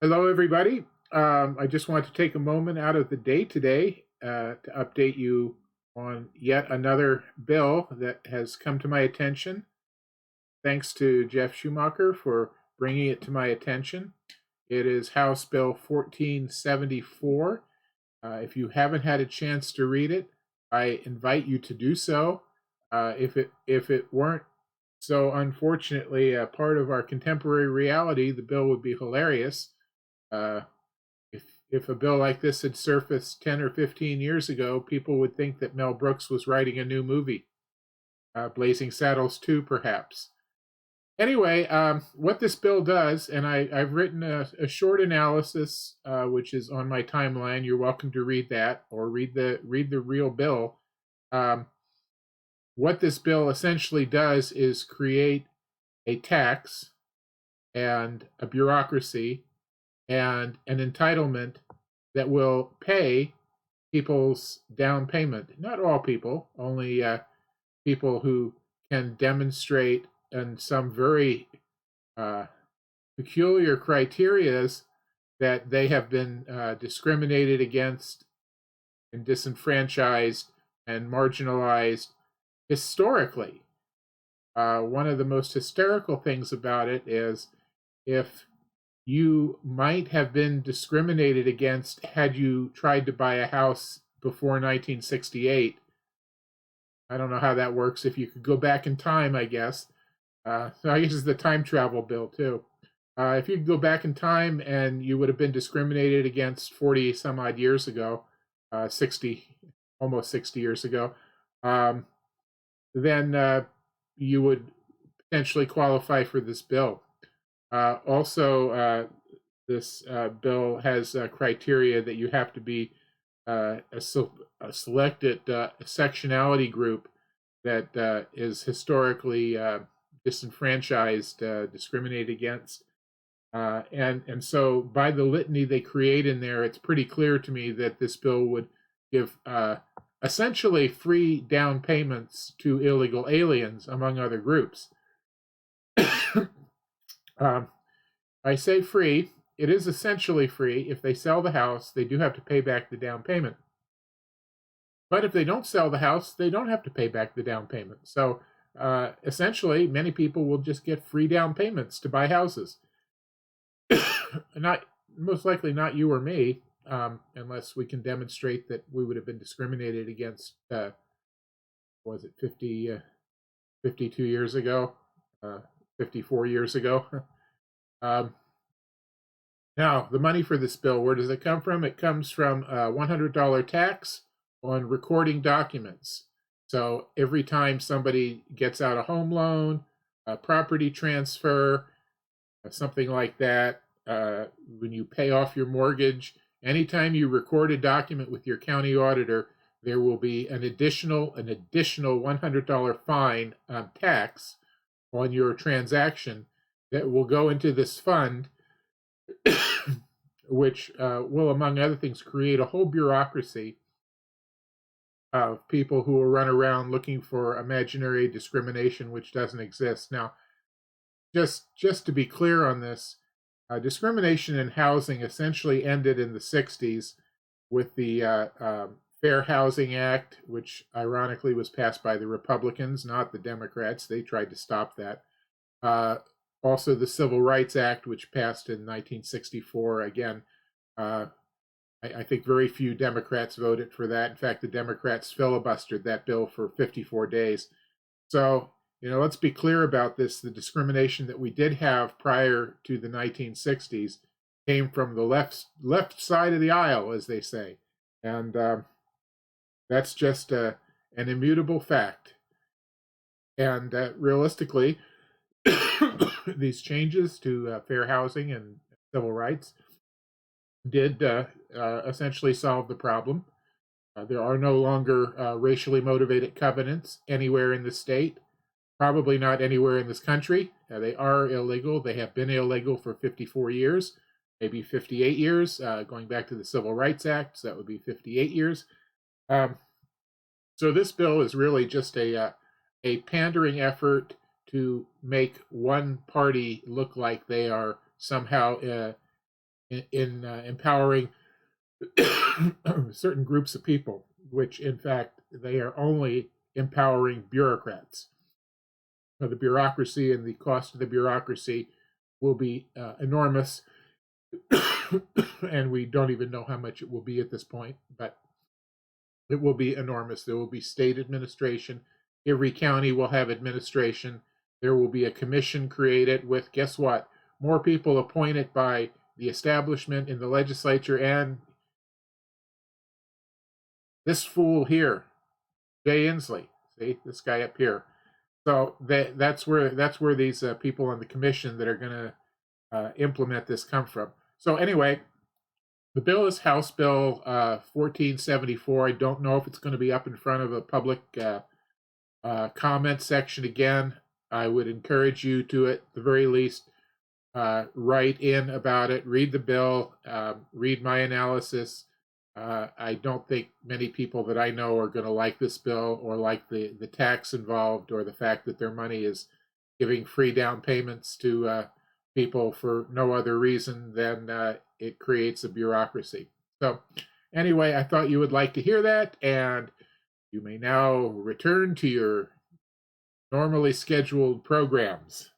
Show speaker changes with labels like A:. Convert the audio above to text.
A: Hello, everybody. I just want to take a moment out of the day today to update you on yet another bill that has come to my attention. Thanks to Jeff Schumacher for bringing it to my attention. It is House Bill 1474. If you haven't had a chance to read it, I invite you to do so. If it weren't so unfortunately a part of our contemporary reality, the bill would be hilarious. Uh, if a bill like this had surfaced 10 or 15 years ago, people would think that Mel Brooks was writing a new movie, Blazing Saddles 2, perhaps. Anyway, what this bill does, and I've written a short analysis, which is on my timeline. You're welcome to read that or read the real bill. Um, what this bill essentially does is create a tax and a bureaucracy and an entitlement that will pay people's down payment. Not all people, only people who can demonstrate in some very uh, peculiar criterias that they have been discriminated against and disenfranchised and marginalized historically. One of the most hysterical things about it is if you might have been discriminated against had you tried to buy a house before 1968. I don't know how that works. If you could go back in time, I guess. So I guess it's the time travel bill, too. If you could go back in time and you would have been discriminated against 40 some odd years ago, 60, almost 60 years ago, um, then you would potentially qualify for this bill. Also, this bill has criteria that you have to be a selected sectionality group that is historically disenfranchised, discriminated against. And so by the litany they create in there, it's pretty clear to me that this bill would give essentially free down payments to illegal aliens, among other groups. um, I say free. It is essentially free. If they sell the house, they do have to pay back the down payment. But if they don't sell the house, they don't have to pay back the down payment. So essentially, many people will just get free down payments to buy houses. Not most likely not you or me, unless we can demonstrate that we would have been discriminated against. Was it 52 years ago, 54 years ago? um, Now, the money for this bill, where does it come from? It comes from a $100 tax on recording documents. So every time somebody gets out a home loan, a property transfer, something like that, when you pay off your mortgage, anytime you record a document with your county auditor, there will be an additional $100 fine tax on your transaction that will go into this fund which will, among other things, create a whole bureaucracy of people who will run around looking for imaginary discrimination which doesn't exist. Now, just to be clear on this, discrimination in housing essentially ended in the 60s with the Fair Housing Act, which ironically was passed by the Republicans, not the Democrats. They tried to stop that. Uh, Also, the Civil Rights Act, which passed in 1964. Again, uh, I think very few Democrats voted for that. In fact, the Democrats filibustered that bill for 54 days. So, let's be clear about this. The discrimination that we did have prior to the 1960s came from the left side of the aisle, as they say, and that's just an immutable fact. And realistically, these changes to fair housing and civil rights did essentially solve the problem. There are no longer racially motivated covenants anywhere in the state, probably not anywhere in this country. They are illegal. They have been illegal for 54 years, maybe 58 years, going back to the Civil Rights Act. So that would be 58 years. Um, so this bill is really just a pandering effort to make one party look like they are somehow in empowering certain groups of people, which in fact they are only empowering bureaucrats. So the bureaucracy and the cost of the bureaucracy will be enormous, and we don't even know how much it will be at this point, but it will be enormous. There will be state administration. Every county will have administration. There will be a commission created with, guess what, more people appointed by the establishment in the legislature and this fool here, Jay Inslee. See, this guy up here. So that's where these people on the commission that are going to implement this come from. So anyway, the bill is House Bill 1474. I don't know if it's going to be up in front of a public comment section again. I would encourage you to, at the very least, write in about it, read the bill, read my analysis. I don't think many people that I know are going to like this bill or like the tax involved or the fact that their money is giving free down payments to people for no other reason than it creates a bureaucracy. So anyway, I thought you would like to hear that, and you may now return to your normally scheduled programs.